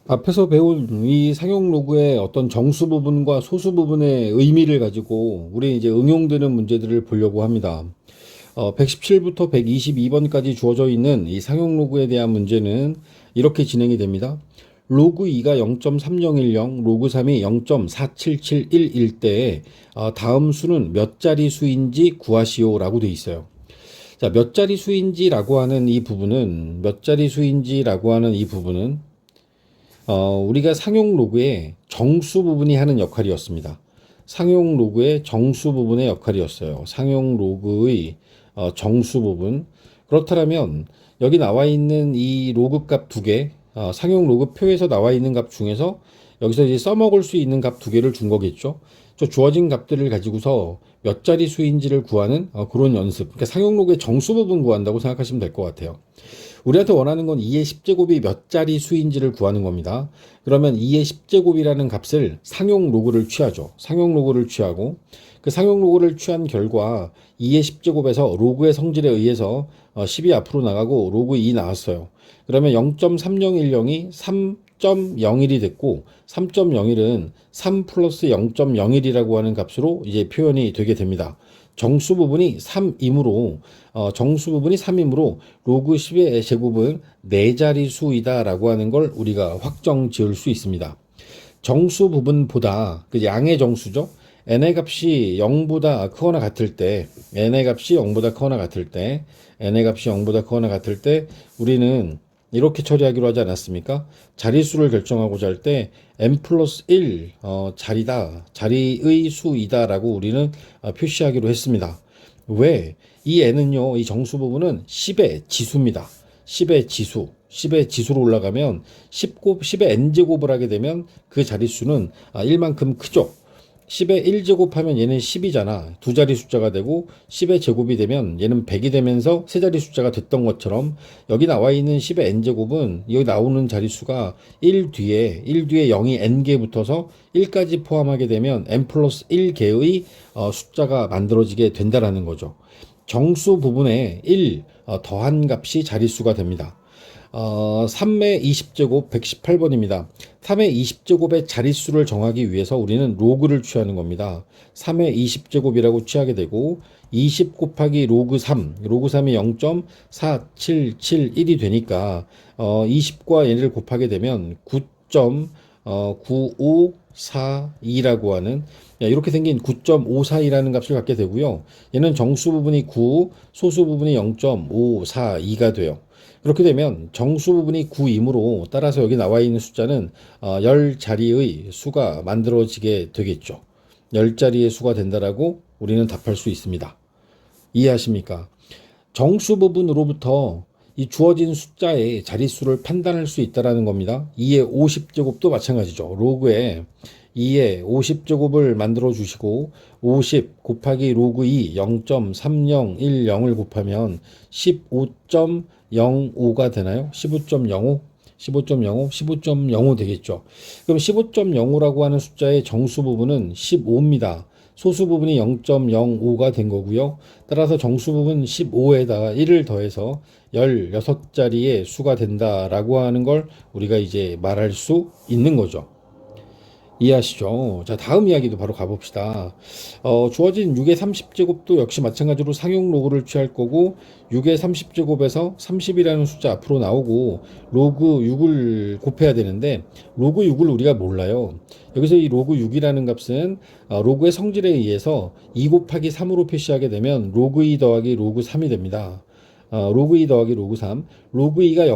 앞에서 배운 이 상용 로그의 어떤 정수 부분과 소수 부분의 의미를 가지고 우리 이제 응용되는 문제들을 보려고 합니다. 117부터 122번까지 주어져 있는 이 상용 로그에 대한 문제는 이렇게 진행이 됩니다. 로그 2가 0.3010, 로그 3이 0.47711 때에 다음 수는 몇 자리 수인지 구하시오라고 돼 있어요. 자, 몇 자리 수인지라고 하는 이 부분은 우리가 상용 로그의 정수 부분이 하는 역할이었습니다. 상용 로그의 정수 부분의 역할이었어요. 상용 로그의 정수 부분. 그렇다면 여기 나와 있는 이 로그 값 두 개, 상용 로그 표에서 나와 있는 값 중에서 여기서 이제 써먹을 수 있는 값 두 개를 준 거겠죠. 저 주어진 값들을 가지고서 몇 자리 수인지를 구하는 그런 연습. 그러니까 상용 로그의 정수 부분 구한다고 생각하시면 될 것 같아요. 우리한테 원하는 건 2의 10제곱이 몇 자리 수인지를 구하는 겁니다. 그러면 2의 10제곱이라는 값을 상용 로그를 취하죠. 상용 로그를 취하고 그 상용 로그를 취한 결과 2의 10제곱에서 로그의 성질에 의해서 10이 앞으로 나가고 로그 2 나왔어요. 그러면 0.3010이 3.01이 됐고 3.01은 3 플러스 0.01이라고 하는 값으로 이제 표현이 되게 됩니다. 정수 부분이 3이므로 로그 10의 제곱은 4자리 수이다라고 하는 걸 우리가 확정 지을 수 있습니다. 정수 부분보다 그 양의 정수죠. n의 값이 0보다 크거나 같을 때 n의 값이 0보다 크거나 같을 때 n의 값이 0보다 크거나 같을 때 우리는 이렇게 처리하기로 하지 않았습니까? 자릿수를 결정하고자 할 때 n 플러스 1 자리의 수이다 라고 우리는 표시하기로 했습니다. 왜? 이 n은요, 이 정수 부분은 10의 지수입니다. 10의 지수. 10의 지수로 올라가면 10의 n제곱을 하게 되면 그 자릿수는 1만큼 크죠. 10의 1제곱하면 얘는 10이잖아. 두 자리 숫자가 되고 10의 제곱이 되면 얘는 100이 되면서 세 자리 숫자가 됐던 것처럼 여기 나와 있는 10의 n제곱은 여기 나오는 자릿수가 1 뒤에 0이 n개 붙어서 1까지 포함하게 되면 n 플러스 1개의 숫자가 만들어지게 된다라는 거죠. 정수 부분에 1 더한 값이 자릿수가 됩니다. 3의 20제곱 118번입니다. 3의 20제곱의 자릿수를 정하기 위해서 우리는 로그를 취하는 겁니다. 3의 20제곱이라고 취하게 되고 20 곱하기 로그 3, 로그 3이 0.4771이 되니까 20과 얘를 곱하게 되면 9.9542라고 하는 이렇게 생긴 9.542라는 값을 갖게 되고요. 얘는 정수 부분이 9, 소수 부분이 0.542가 돼요. 그렇게 되면 정수 부분이 9이므로 따라서 여기 나와 있는 숫자는 10자리의 수가 만들어지게 되겠죠. 10자리의 수가 된다라고 우리는 답할 수 있습니다. 이해하십니까? 정수 부분으로부터 이 주어진 숫자의 자릿수를 판단할 수 있다는 겁니다. 2의 50제곱도 마찬가지죠. 로그에 2의 50제곱을 만들어 주시고 50 곱하기 로그 2 0.3010을 곱하면 15.05가 되나요? 15.05? 15.05 되겠죠. 그럼 15.05라고 하는 숫자의 정수 부분은 15입니다. 소수 부분이 0.05가 된 거고요. 따라서 정수 부분 15에다가 1을 더해서 16자리의 수가 된다라고 하는 걸 우리가 이제 말할 수 있는 거죠. 이해하시죠? 자, 다음 이야기도 바로 가봅시다. 주어진 6의 30제곱도 역시 마찬가지로 상용 로그를 취할 거고, 6의 30제곱에서 30이라는 숫자 앞으로 나오고, 로그 6을 곱해야 되는데, 로그 6을 우리가 몰라요. 여기서 이 로그 6이라는 값은 로그의 성질에 의해서 2 곱하기 3으로 표시하게 되면 로그 2 더하기 로그 3이 됩니다. 로그 2 더하기 로그 3. 로그 2가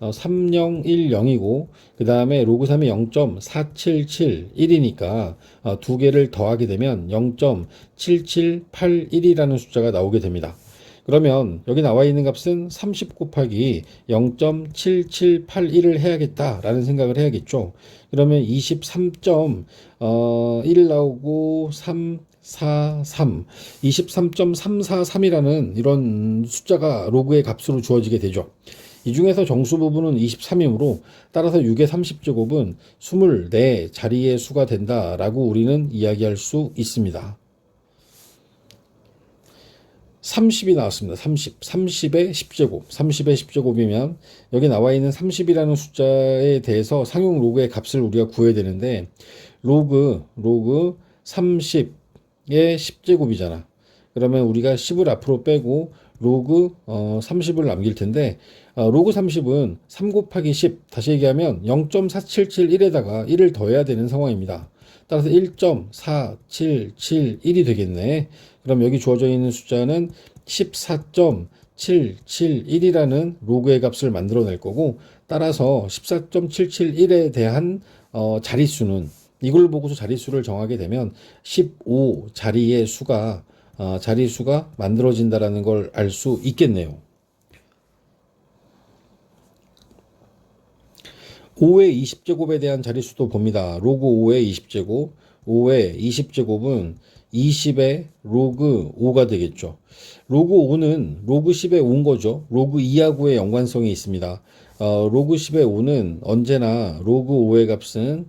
0.3010이고 그 다음에 로그 3이 0.4771이니까 두 개를 더하게 되면 0.7781이라는 숫자가 나오게 됩니다. 그러면 여기 나와 있는 값은 30 곱하기 0.7781을 해야겠다라는 생각을 해야겠죠. 그러면 23.1 나오고 343, 23.343이라는 이런 숫자가 로그의 값으로 주어지게 되죠. 이 중에서 정수 부분은 23이므로 따라서 6의 30제곱은 24자리의 수가 된다라고 우리는 이야기할 수 있습니다. 30이 나왔습니다. 30의 10제곱. 30의 10제곱이면 여기 나와 있는 30이라는 숫자에 대해서 상용 로그의 값을 우리가 구해야 되는데 로그 30의 10제곱이잖아. 그러면 우리가 10을 앞으로 빼고 로그 30을 남길 텐데 로그 30은 3 곱하기 10 다시 얘기하면 0.4771에다가 1을 더해야 되는 상황입니다. 따라서 1.4771이 되겠네. 그럼 여기 주어져 있는 숫자는 14.771이라는 로그의 값을 만들어낼 거고 따라서 14.771에 대한 자릿수는 이걸 보고서 자릿수를 정하게 되면 15 자리의 수가 자릿수가 만들어진다라는 걸 알 수 있겠네요. 5의 20제곱에 대한 자릿수도 봅니다. 로그 5의 20제곱, 5의 20제곱은 20의 로그 5가 되겠죠. 로그 5는 로그 10의 5인 거죠. 로그 2하고의 연관성이 있습니다. 로그 10의 5는 언제나 로그 5의 값은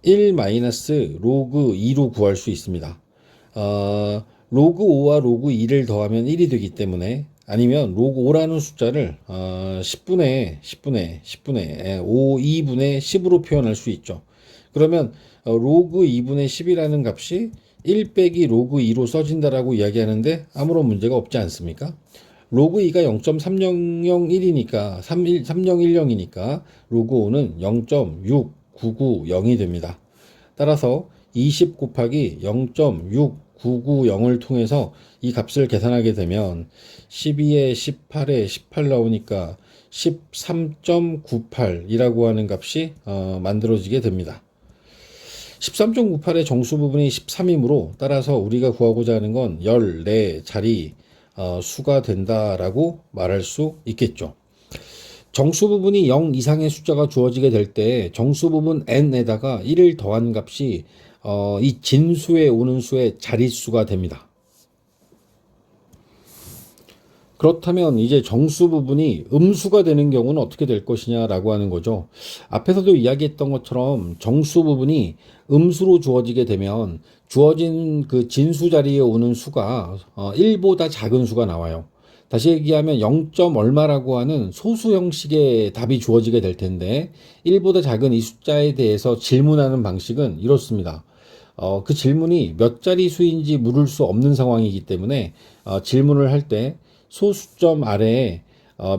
1 마이너스 로그 2로 구할 수 있습니다. 로그 5와 로그 2를 더하면 1이 되기 때문에 아니면 로그 5라는 숫자를 10분의 5, 2분의 10으로 표현할 수 있죠. 그러면 로그 2분의 10이라는 값이 1 빼기 로그 2로 써진다라고 이야기하는데 아무런 문제가 없지 않습니까? 로그 2가 0.3001이니까 3010이니까 로그 5는 0.6990이 됩니다. 따라서 20 곱하기 0.6990을 통해서 이 값을 계산하게 되면 12에 18에 18 나오니까 13.98이라고 하는 값이 만들어지게 됩니다. 13.98의 정수 부분이 13이므로 따라서 우리가 구하고자 하는 건 14자리 수가 된다라고 말할 수 있겠죠. 정수 부분이 0 이상의 숫자가 주어지게 될 때 정수 부분 n에다가 1을 더한 값이 이 진수에 오는 수의 자릿수가 됩니다. 그렇다면 이제 정수 부분이 음수가 되는 경우는 어떻게 될 것이냐라고 하는 거죠. 앞에서도 이야기했던 것처럼 정수 부분이 음수로 주어지게 되면 주어진 그 진수 자리에 오는 수가 1보다 작은 수가 나와요. 다시 얘기하면 0. 얼마라고 하는 소수 형식의 답이 주어지게 될 텐데 1보다 작은 이 숫자에 대해서 질문하는 방식은 이렇습니다. 그 질문이 몇 자리 수인지 물을 수 없는 상황이기 때문에 질문을 할 때 소수점 아래에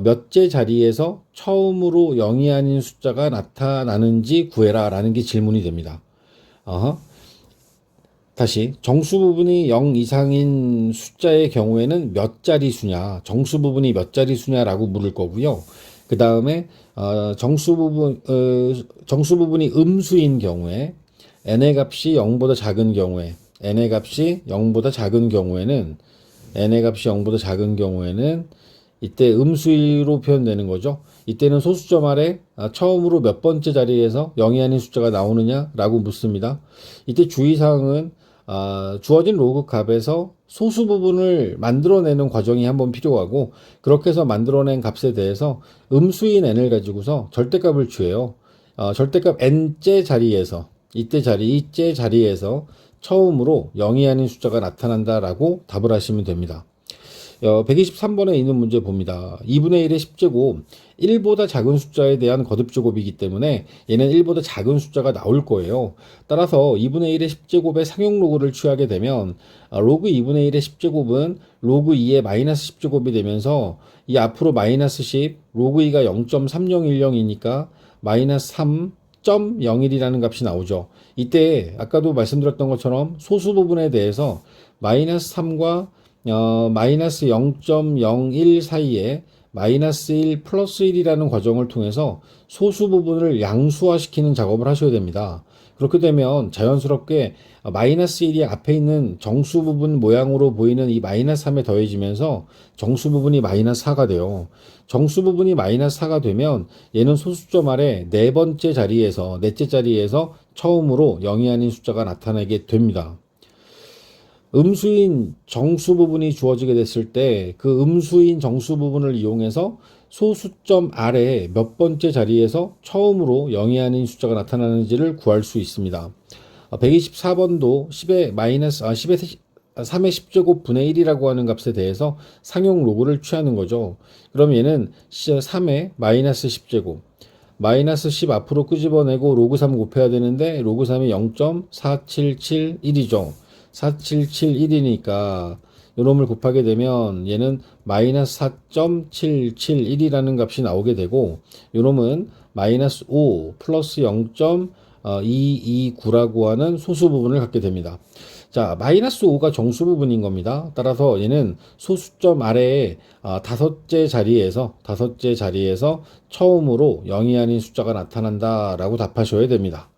몇째 자리에서 처음으로 0이 아닌 숫자가 나타나는지 구해라 라는 게 질문이 됩니다. 다시 정수 부분이 0 이상인 숫자의 경우에는 몇 자리 수냐, 정수 부분이 몇 자리 수냐라고 물을 거고요. 그 다음에 정수 부분이 음수인 경우에 n의 값이 0보다 작은 경우에 n의 값이 0보다 작은 경우에는 이때 음수로 표현되는 거죠. 이때는 소수점 아래 처음으로 몇 번째 자리에서 0이 아닌 숫자가 나오느냐라고 묻습니다. 이때 주의사항은 주어진 로그 값에서 소수 부분을 만들어내는 과정이 한번 필요하고 그렇게 해서 만들어낸 값에 대해서 음수인 n을 가지고서 절대값을 취해요. 절대값 n째 자리에서 이째 자리에서 처음으로 0이 아닌 숫자가 나타난다라고 답을 하시면 됩니다. 123번에 있는 문제 봅니다. 2분의 1의 10제곱 1보다 작은 숫자에 대한 거듭제곱이기 때문에 얘는 1보다 작은 숫자가 나올 거예요. 따라서 2분의 1의 10제곱의 상용 로그를 취하게 되면 로그 2분의 1의 10제곱은 로그 2의 마이너스 10제곱이 되면서 이 앞으로 마이너스 10 로그 2가 0.3010이니까 마이너스 3.01이라는 값이 나오죠. 이때 아까도 말씀드렸던 것처럼 소수 부분에 대해서 마이너스 3과 마이너스 0.01 사이에 마이너스 1 플러스 1이라는 과정을 통해서 소수 부분을 양수화시키는 작업을 하셔야 됩니다. 그렇게 되면 자연스럽게 마이너스 1이 앞에 있는 정수 부분 모양으로 보이는 이 마이너스 3에 더해지면서 정수 부분이 마이너스 4가 돼요. 정수 부분이 마이너스 4가 되면 얘는 소수점 아래 넷째 자리에서 처음으로 0이 아닌 숫자가 나타나게 됩니다. 음수인 정수 부분이 주어지게 됐을 때 그 음수인 정수 부분을 이용해서 소수점 아래 몇 번째 자리에서 처음으로 0이 아닌 숫자가 나타나는지를 구할 수 있습니다. 124번도 10의 3의 10제곱 분의 1이라고 하는 값에 대해서 상용 로그를 취하는 거죠. 그럼 얘는 3의 마이너스 10제곱 마이너스 10 앞으로 끄집어내고 로그 3 곱해야 되는데 로그 3이 0.4771이죠. 4771이니까 요놈을 곱하게 되면 얘는 마이너스 4.771이라는 값이 나오게 되고 요놈은 마이너스 5 플러스 0.229라고 하는 소수 부분을 갖게 됩니다. 자, 마이너스 5가 정수 부분인 겁니다. 따라서 얘는 소수점 아래에 다섯째 자리에서 처음으로 0이 아닌 숫자가 나타난다라고 답하셔야 됩니다.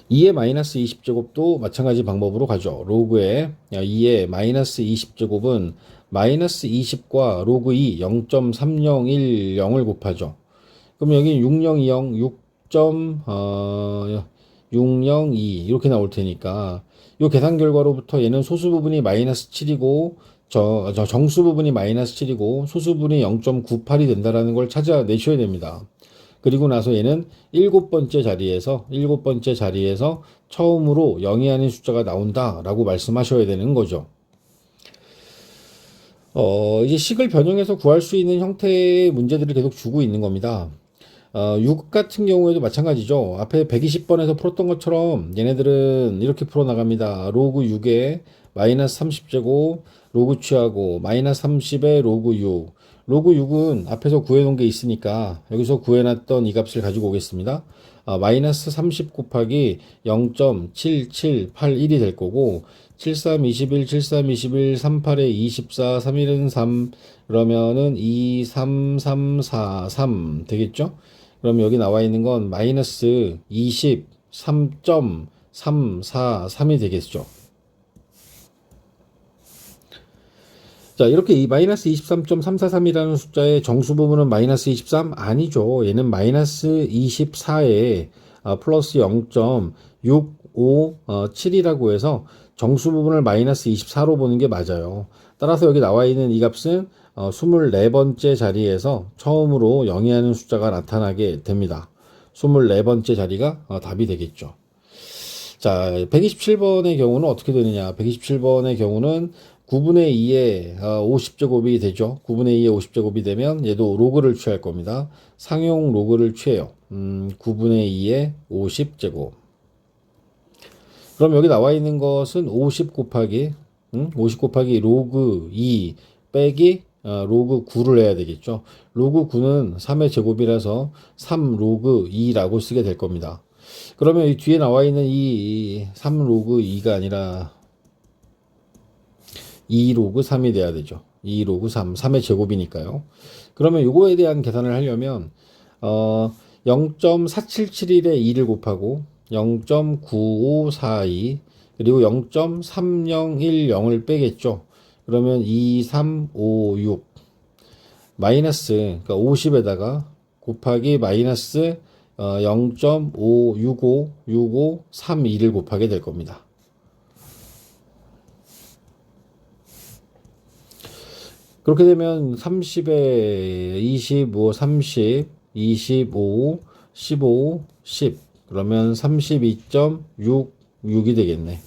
2의 마이너스 20제곱도 마찬가지 방법으로 가죠. 로그에 2의 마이너스 20제곱은 마이너스 20과 로그 2 0.3010을 곱하죠. 그럼 여기 6020 602 이렇게 나올 테니까 이 계산 결과로부터 얘는 소수 부분이 마이너스 7이고 정수 부분이 마이너스 7이고 소수 부분이 0.98이 된다라는 걸 찾아내셔야 됩니다. 그리고 나서 얘는 일곱 번째 자리에서 처음으로 0이 아닌 숫자가 나온다라고 말씀하셔야 되는 거죠. 이제 식을 변형해서 구할 수 있는 형태의 문제들을 계속 주고 있는 겁니다. 6 같은 경우에도 마찬가지죠. 앞에 120번에서 풀었던 것처럼 얘네들은 이렇게 풀어나갑니다. 로그 6에 마이너스 30제곱 로그 취하고 마이너스 30에 로그 6 로그 6은 앞에서 구해놓은 게 있으니까 여기서 구해놨던 이 값을 가지고 오겠습니다. 마이너스 30 곱하기 0.7781이 될 거고 73, 21, 73, 21, 38에 24, 31은 3 그러면은 2, 3, 3, 4, 3 되겠죠? 그럼 여기 나와 있는 건 마이너스 23.343이 되겠죠. 자, 이렇게 이 마이너스 23.343이라는 숫자의 정수 부분은 마이너스 23? 아니죠. 얘는 마이너스 24에 플러스 0.657이라고 해서 정수 부분을 마이너스 24로 보는 게 맞아요. 따라서 여기 나와 있는 이 값은 24번째 자리에서 처음으로 0이 하는 숫자가 나타나게 됩니다. 24번째 자리가 답이 되겠죠. 자, 127번의 경우는 어떻게 되느냐. 127번의 경우는 9분의 2에 50제곱이 되죠. 9분의 2에 50제곱이 되면 얘도 로그를 취할 겁니다. 상용 로그를 취해요. 9분의 2에 50제곱. 그럼 여기 나와 있는 것은 50 곱하기 로그 2 빼기 로그 9를 해야 되겠죠. 로그 9는 3의 제곱이라서 3 로그 2라고 쓰게 될 겁니다. 그러면 이 뒤에 나와 있는 이 3 로그 2가 아니라 2 로그 3이 돼야 되죠. 2 로그 3, 3의 제곱이니까요. 그러면 요거에 대한 계산을 하려면 0.477에 2를 곱하고 0.9542 그리고 0.3010을 빼겠죠. 그러면 2356 마이너스 그러니까 50에다가 곱하기 마이너스 0.5656532를 곱하게 될 겁니다. 그렇게 되면 30에 25, 30, 25, 15, 10 그러면 32.66이 되겠네.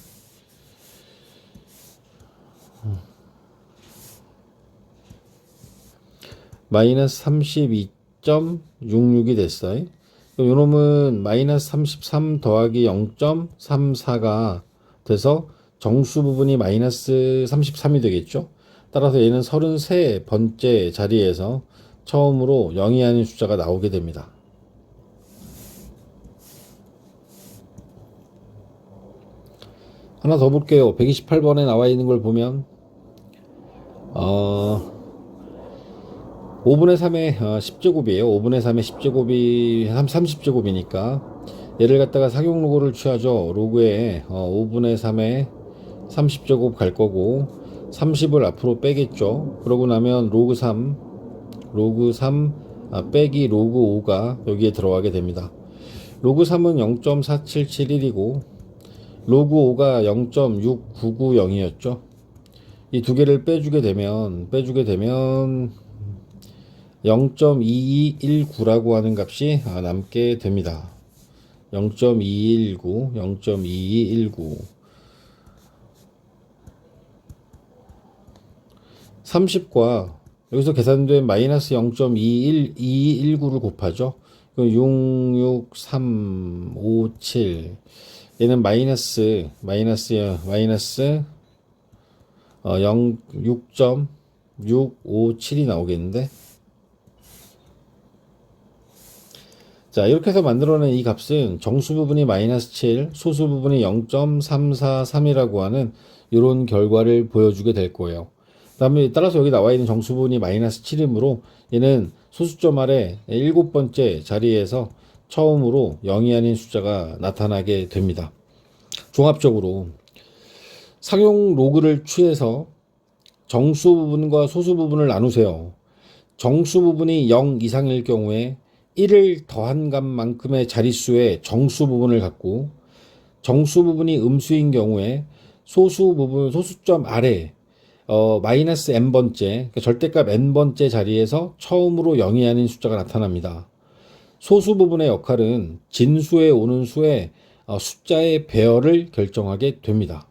마이너스 32.66이 됐어요. 그럼 요놈은 마이너스 33 더하기 0.34가 돼서 정수 부분이 마이너스 33이 되겠죠. 따라서 얘는 33번째 자리에서 처음으로 0이 아닌 숫자가 나오게 됩니다. 하나 더 볼게요. 128번에 나와 있는 걸 보면 5분의 3의 10제곱이에요. 5분의 3의 10제곱이 30제곱이니까 얘를 갖다가 상용 로그를 취하죠. 로그에 5분의 3의 30제곱 갈 거고 30을 앞으로 빼겠죠. 그러고 나면 로그 3 빼기 로그 5가 여기에 들어가게 됩니다. 로그 3은 0.4771이고 로그 5가 0.6990이었죠. 이 두 개를 빼주게 되면 0.2219라고 하는 값이 남게 됩니다. 0.2219 30과 여기서 계산된 마이너스 0.219를 곱하죠. 그럼 6, 6, 3, 5, 7. 얘는 마이너스 6.657이 나오겠는데. 자, 이렇게 해서 만들어낸 이 값은 정수 부분이 마이너스 7, 소수 부분이 0.343이라고 하는 이런 결과를 보여주게 될 거예요. 다음에 따라서 여기 나와 있는 정수 부분이 마이너스 7이므로 얘는 소수점 아래 7번째 자리에서 처음으로 0이 아닌 숫자가 나타나게 됩니다. 종합적으로 상용 로그를 취해서 정수 부분과 소수 부분을 나누세요. 정수 부분이 0 이상일 경우에 1을 더한 값만큼의 자릿수의 정수 부분을 갖고, 정수 부분이 음수인 경우에 소수 부분, 소수점 아래 마이너스 n번째, 그러니까 절대값 n번째 자리에서 처음으로 0이 아닌 숫자가 나타납니다. 소수 부분의 역할은 진수에 오는 수의 숫자의 배열을 결정하게 됩니다.